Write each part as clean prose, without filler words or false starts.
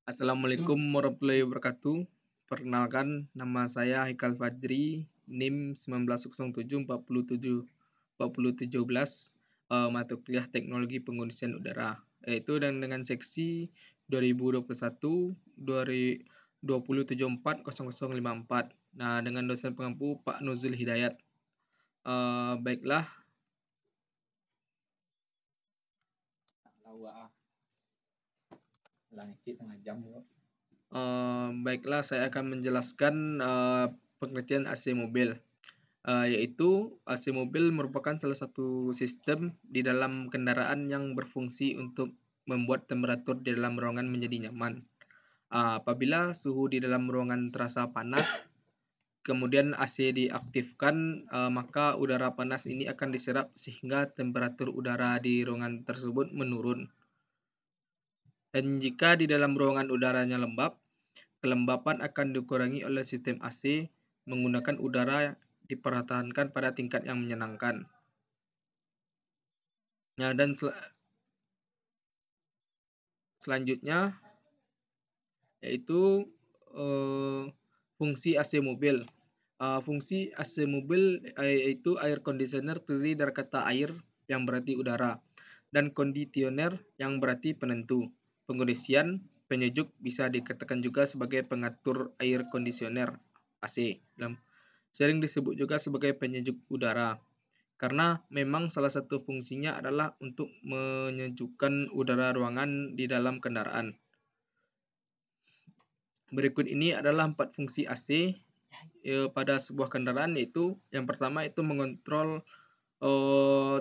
Assalamualaikum warahmatullahi wabarakatuh. Perkenalkan, nama saya Haikal Fajri, NIM 1907 47 mata kuliah Teknologi Pengondisian Udara, yaitu dengan seksi 2021 2024 Nah, dengan dosen pengampu Pak Nuzul Hidayat. Baiklah, baiklah saya akan menjelaskan pengertian AC mobil. Yaitu AC mobil merupakan salah satu sistem di dalam kendaraan yang berfungsi untuk membuat temperatur di dalam ruangan menjadi nyaman. Apabila suhu di dalam ruangan terasa panas, kemudian AC diaktifkan, maka udara panas ini akan diserap sehingga temperatur udara di ruangan tersebut menurun. Dan jika di dalam ruangan udaranya lembab, kelembapan akan dikurangi oleh sistem AC menggunakan udara dipertahankan pada tingkat yang menyenangkan. Nah, dan selanjutnya yaitu fungsi AC mobil. Fungsi AC mobil yaitu air conditioner terdiri dari kata air yang berarti udara dan kondisioner yang berarti penentu. Pengondisian penyejuk bisa dikatakan juga sebagai pengatur air conditioner AC. Sering disebut juga sebagai penyejuk udara. Karena memang salah satu fungsinya adalah untuk menyejukkan udara ruangan di dalam kendaraan. Berikut ini adalah 4 fungsi AC pada sebuah kendaraan, yaitu yang pertama itu mengontrol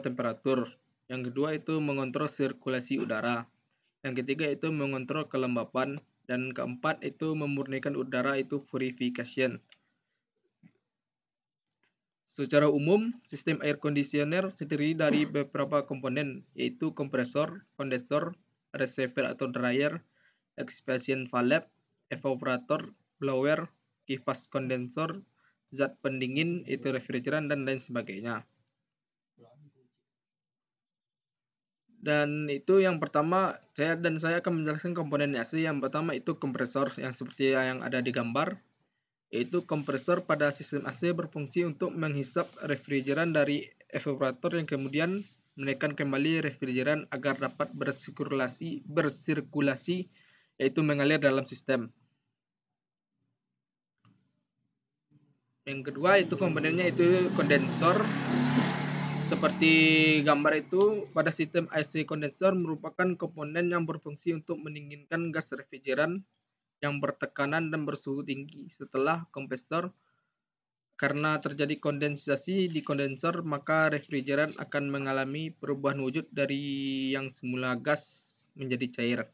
temperatur, yang kedua itu mengontrol sirkulasi udara, yang ketiga itu mengontrol kelembapan, dan keempat itu memurnikan udara itu purification. Secara umum, sistem air conditioner terdiri dari beberapa komponen, yaitu kompresor, kondensor, receiver atau dryer, expansion valve, evaporator, blower, kipas kondensor, zat pendingin, itu refrigeran, dan lain sebagainya. Dan itu yang pertama, saya akan menjelaskan komponen AC. Yang pertama itu kompresor, yang seperti yang ada di gambar. Yaitu kompresor pada sistem AC berfungsi untuk menghisap refrigeran dari evaporator yang kemudian menaikkan kembali refrigeran agar dapat bersirkulasi, yaitu mengalir dalam sistem. Yang kedua itu komponennya itu kondensor. Seperti gambar itu, pada sistem AC kondensor merupakan komponen yang berfungsi untuk mendinginkan gas refrigeran yang bertekanan dan bersuhu tinggi. Setelah kompresor, karena terjadi kondensasi di kondensor, maka refrigeran akan mengalami perubahan wujud dari yang semula gas menjadi cair.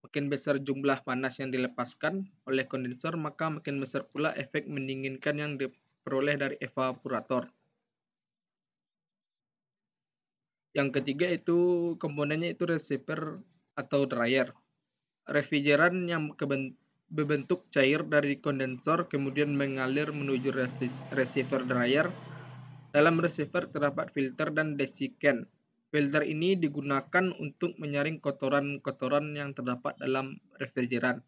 Makin besar jumlah panas yang dilepaskan oleh kondensor, maka makin besar pula efek mendinginkan yang diperoleh dari evaporator. Yang ketiga itu komponennya itu receiver atau dryer. Refrigeran yang berbentuk cair dari kondensor kemudian mengalir menuju receiver dryer. Dalam receiver terdapat filter dan desiccant. Filter ini digunakan untuk menyaring kotoran-kotoran yang terdapat dalam refrigeran.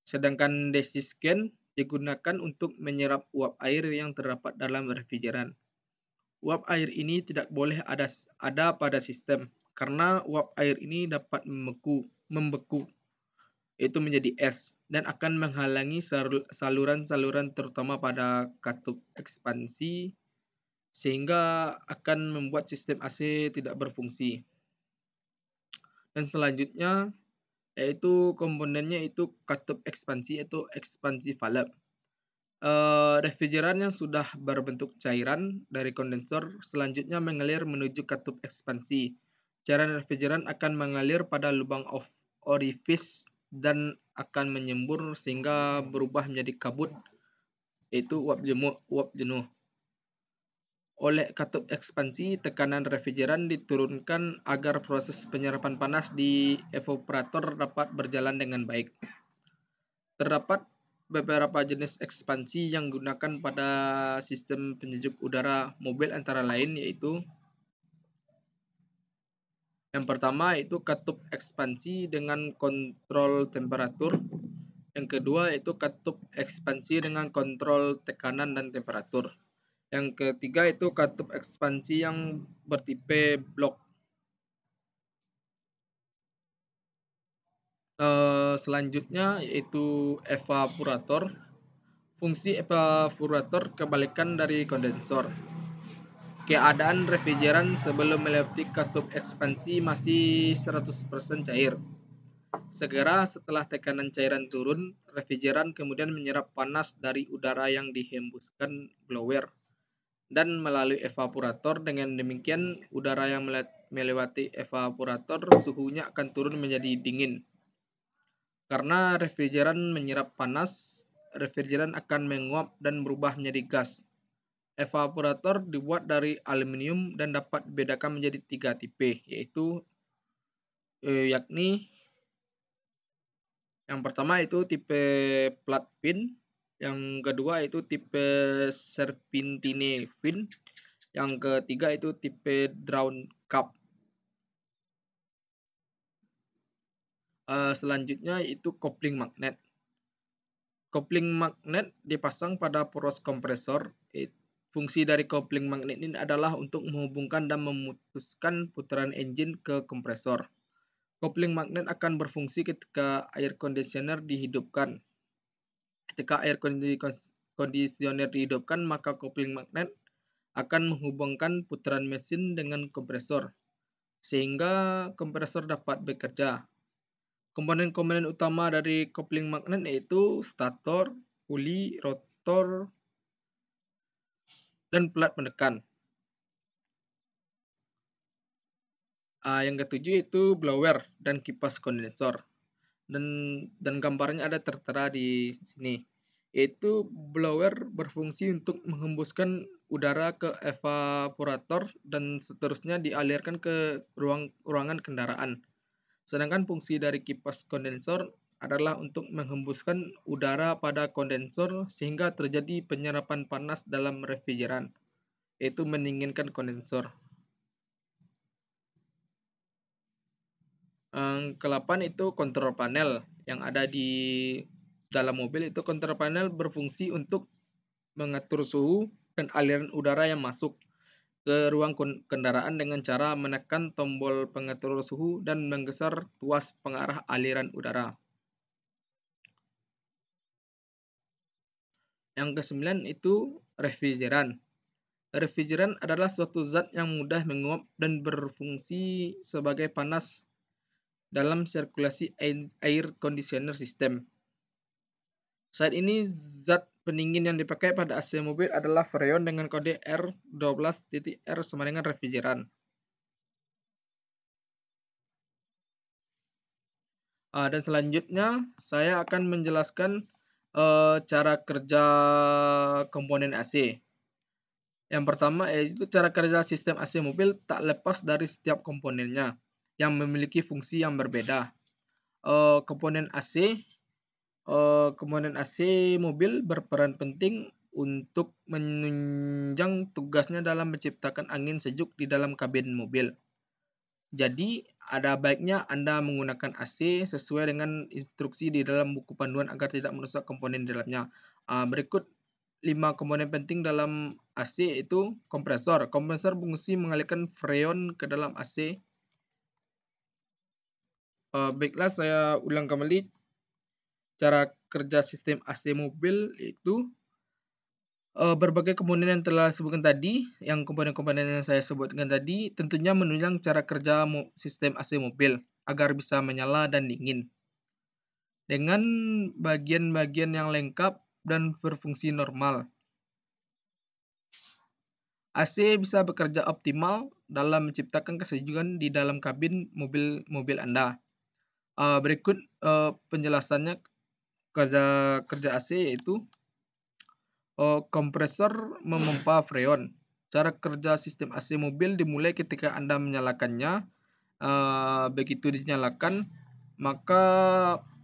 Sedangkan desiccant digunakan untuk menyerap uap air yang terdapat dalam refrigeran. Uap air ini tidak boleh ada pada sistem, karena uap air ini dapat membeku, itu menjadi es, dan akan menghalangi saluran-saluran terutama pada katup ekspansi, sehingga akan membuat sistem AC tidak berfungsi. Dan selanjutnya yaitu komponennya itu katup ekspansi atau ekspansi valve. Refrigeran yang sudah berbentuk cairan dari kondensor selanjutnya mengalir menuju katup ekspansi. Cairan refrigeran akan mengalir pada lubang orifice dan akan menyembur sehingga berubah menjadi kabut, yaitu uap jenuh. Oleh katup ekspansi, tekanan refrigeran diturunkan agar proses penyerapan panas di evaporator dapat berjalan dengan baik. Terdapat beberapa jenis ekspansi yang digunakan pada sistem penyejuk udara mobil antara lain yaitu Yang pertama itu katup ekspansi dengan kontrol temperatur. Yang kedua itu katup ekspansi dengan kontrol tekanan dan temperatur. Yang ketiga itu katup ekspansi yang bertipe blok. Selanjutnya yaitu evaporator. Fungsi evaporator kebalikan dari kondensor. Keadaan refrigeran sebelum melewati katup ekspansi masih 100% cair. Segera setelah tekanan cairan turun, refrigeran kemudian menyerap panas dari udara yang dihembuskan blower dan melalui evaporator. Dengan demikian, udara yang melewati evaporator suhunya akan turun menjadi dingin. Karena refrigeran menyerap panas, refrigeran akan menguap dan berubah menjadi gas. Evaporator dibuat dari aluminium dan dapat dibedakan menjadi 3 tipe, yaitu yakni yang pertama itu tipe flat fin, yang kedua itu tipe serpentine fin, yang ketiga itu tipe round cup. Selanjutnya itu kopling magnet. Kopling magnet dipasang pada poros kompresor. Fungsi dari kopling magnet ini adalah untuk menghubungkan dan memutuskan putaran engine ke kompresor. Kopling magnet akan berfungsi ketika air conditioner dihidupkan. Ketika air conditioner dihidupkan, maka kopling magnet akan menghubungkan putaran mesin dengan kompresor, sehingga kompresor dapat bekerja. Komponen-komponen utama dari kopling magnet yaitu stator, puli, rotor, dan pelat penekan. Yang ketujuh itu blower dan kipas kondensor. Dan gambarnya ada tertera di sini. Yaitu blower berfungsi untuk menghembuskan udara ke evaporator dan seterusnya dialirkan ke ruangan kendaraan. Sedangkan fungsi dari kipas kondensor adalah untuk menghembuskan udara pada kondensor sehingga terjadi penyerapan panas dalam refrigeran, yaitu mendinginkan kondensor. Ke-8 itu kontrol panel yang ada di dalam mobil. Itu kontrol panel berfungsi untuk mengatur suhu dan aliran udara yang masuk ke ruang kendaraan dengan cara menekan tombol pengatur suhu dan menggeser tuas pengarah aliran udara. Yang ke-9 itu refrigeran. Refrigeran adalah suatu zat yang mudah menguap dan berfungsi sebagai panas dalam sirkulasi air conditioner system. Saat ini zat pendingin yang dipakai pada AC mobil adalah freon dengan kode R12.R sama dengan refrigeran. Dan selanjutnya saya akan menjelaskan cara kerja komponen AC. Yang pertama yaitu cara kerja sistem AC mobil tak lepas dari setiap komponennya yang memiliki fungsi yang berbeda. Komponen AC mobil berperan penting untuk menunjang tugasnya dalam menciptakan angin sejuk di dalam kabin mobil. Jadi, ada baiknya Anda menggunakan AC sesuai dengan instruksi di dalam buku panduan agar tidak merusak komponen di dalamnya. Berikut 5 komponen penting dalam AC itu kompresor. Kompresor berfungsi mengalirkan freon ke dalam AC. Baiklah, saya ulang kembali cara kerja sistem AC mobil itu berbagai komponen yang telah sebutkan tadi, yang komponen-komponen yang saya sebutkan tadi tentunya menunjang cara kerja sistem AC mobil agar bisa menyala dan dingin dengan bagian-bagian yang lengkap dan berfungsi normal. AC bisa bekerja optimal dalam menciptakan kesejukan di dalam kabin mobil Anda. Berikut penjelasannya kerja AC yaitu kompresor memompa freon. Cara kerja sistem AC mobil dimulai ketika Anda menyalakannya. Begitu dinyalakan, maka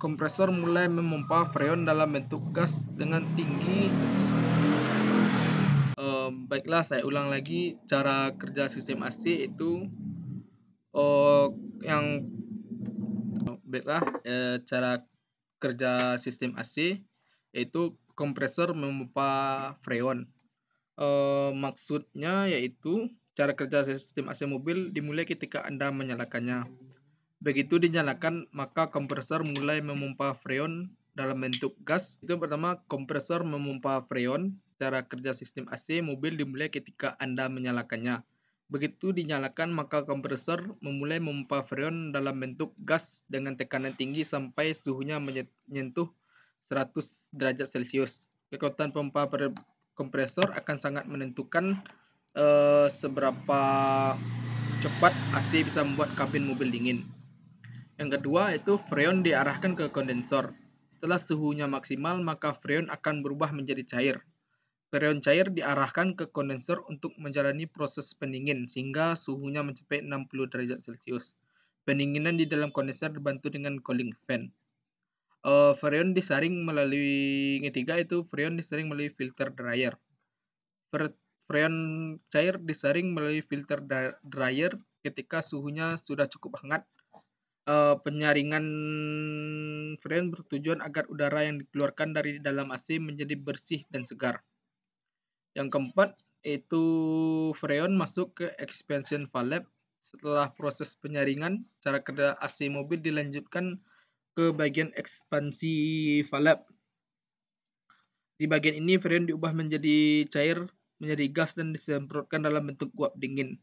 kompresor mulai memompa freon dalam bentuk gas dengan tinggi. Baiklah, saya ulang lagi cara kerja sistem AC itu yang baiklah, cara kerja sistem AC yaitu kompresor memompa freon. Maksudnya yaitu cara kerja sistem AC mobil dimulai ketika Anda menyalakannya. Begitu dinyalakan, maka kompresor mulai memompa freon dalam bentuk gas. Itu pertama, kompresor memompa freon. Cara kerja sistem AC mobil dimulai ketika Anda menyalakannya. Begitu dinyalakan, maka kompresor memulai memompa freon dalam bentuk gas dengan tekanan tinggi sampai suhunya menyentuh 100 derajat Celcius. Kekuatan pompa kompresor akan sangat menentukan seberapa cepat AC bisa membuat kabin mobil dingin. Yang kedua itu freon diarahkan ke kondensor. Setelah suhunya maksimal, maka freon akan berubah menjadi cair. Freon cair diarahkan ke kondensor untuk menjalani proses pendingin sehingga suhunya mencapai 60 derajat Celcius. Pendinginan di dalam kondensor dibantu dengan cooling fan. Freon disaring melalui ketiga itu freon disaring melalui filter dryer. Freon cair disaring melalui filter dryer ketika suhunya sudah cukup hangat. Penyaringan freon bertujuan agar udara yang dikeluarkan dari dalam AC menjadi bersih dan segar. Yang keempat, itu freon masuk ke expansion valve. Setelah proses penyaringan, cara kerja AC mobil dilanjutkan ke bagian ekspansi valve. Di bagian ini, freon diubah menjadi cair, menjadi gas, dan disemprotkan dalam bentuk uap dingin.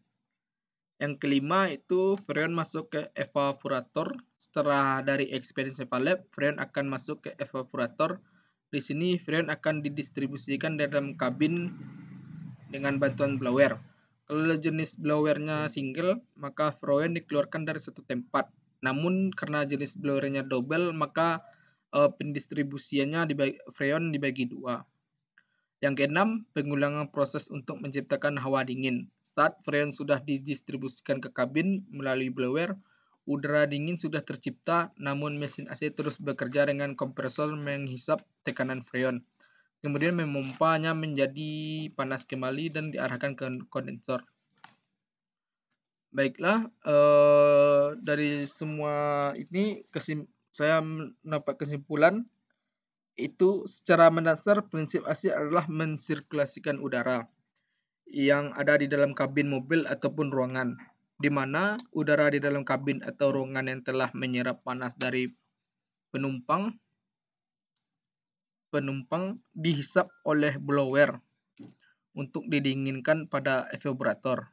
Yang kelima itu freon masuk ke evaporator. Setelah dari expansion valve, freon akan masuk ke evaporator. Di sini freon akan didistribusikan dalam kabin dengan bantuan blower. Kalau jenis blowernya single, maka freon dikeluarkan dari satu tempat. Namun karena jenis blowernya double, maka pendistribusiannya freon dibagi dua. Yang keenam, pengulangan proses untuk menciptakan hawa dingin. Saat freon sudah didistribusikan ke kabin melalui blower, udara dingin sudah tercipta, namun mesin AC terus bekerja dengan kompresor menghisap tekanan freon. Kemudian memompanya menjadi panas kembali dan diarahkan ke kondensor. Baiklah, dari semua ini saya mendapat kesimpulan itu secara mendasar prinsip AC adalah mensirkulasikan udara yang ada di dalam kabin mobil ataupun ruangan, di mana udara di dalam kabin atau ruangan yang telah menyerap panas dari penumpang dihisap oleh blower untuk didinginkan pada evaporator.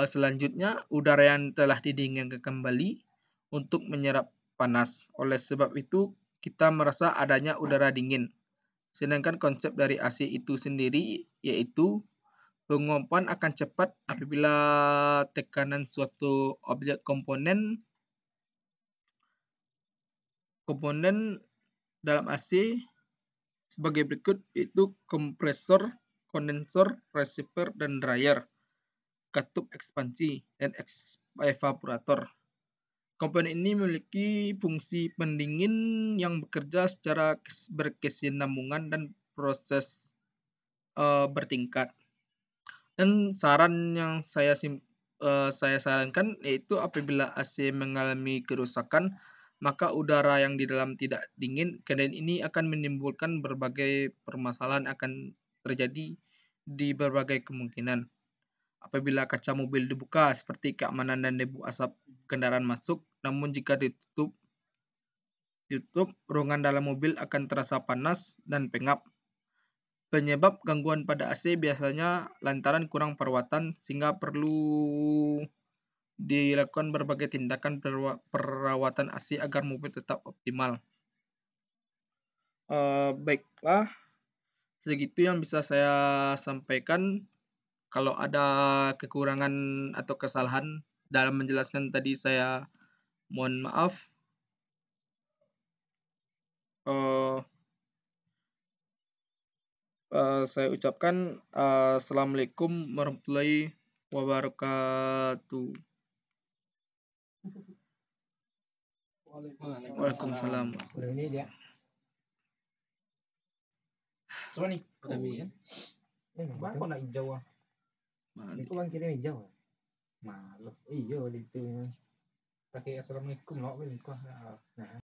Selanjutnya, udara yang telah didinginkan kembali untuk menyerap panas. Oleh sebab itu, kita merasa adanya udara dingin. Sedangkan konsep dari AC itu sendiri yaitu penguapan akan cepat apabila tekanan suatu objek komponen dalam AC sebagai berikut, yaitu kompresor, kondensor, receiver, dan dryer, katup ekspansi, dan evaporator. Komponen ini memiliki fungsi pendingin yang bekerja secara berkesinambungan dan proses bertingkat. Dan saran yang saya sarankan yaitu apabila AC mengalami kerusakan, maka udara yang di dalam tidak dingin. Keadaan ini akan menimbulkan berbagai permasalahan akan terjadi di berbagai kemungkinan. Apabila kaca mobil dibuka seperti keamanan dan debu asap kendaraan masuk, namun jika ditutup, ruangan dalam mobil akan terasa panas dan pengap. Penyebab gangguan pada AC biasanya lantaran kurang perawatan sehingga perlu dilakukan berbagai tindakan perawatan AC agar mobil tetap optimal. Baiklah, segitu yang bisa saya sampaikan. Kalau ada kekurangan atau kesalahan dalam menjelaskan tadi, saya mohon maaf. Saya ucapkan Assalamualaikum warahmatullahi wabarakatuh. Waalaikumsalam. Ini dia. So nih, kami kan. Bang kok nak hijau ah? Itu bang kirim hijau. Malu. Iya itu. Pakai assalamualaikum loh, nah.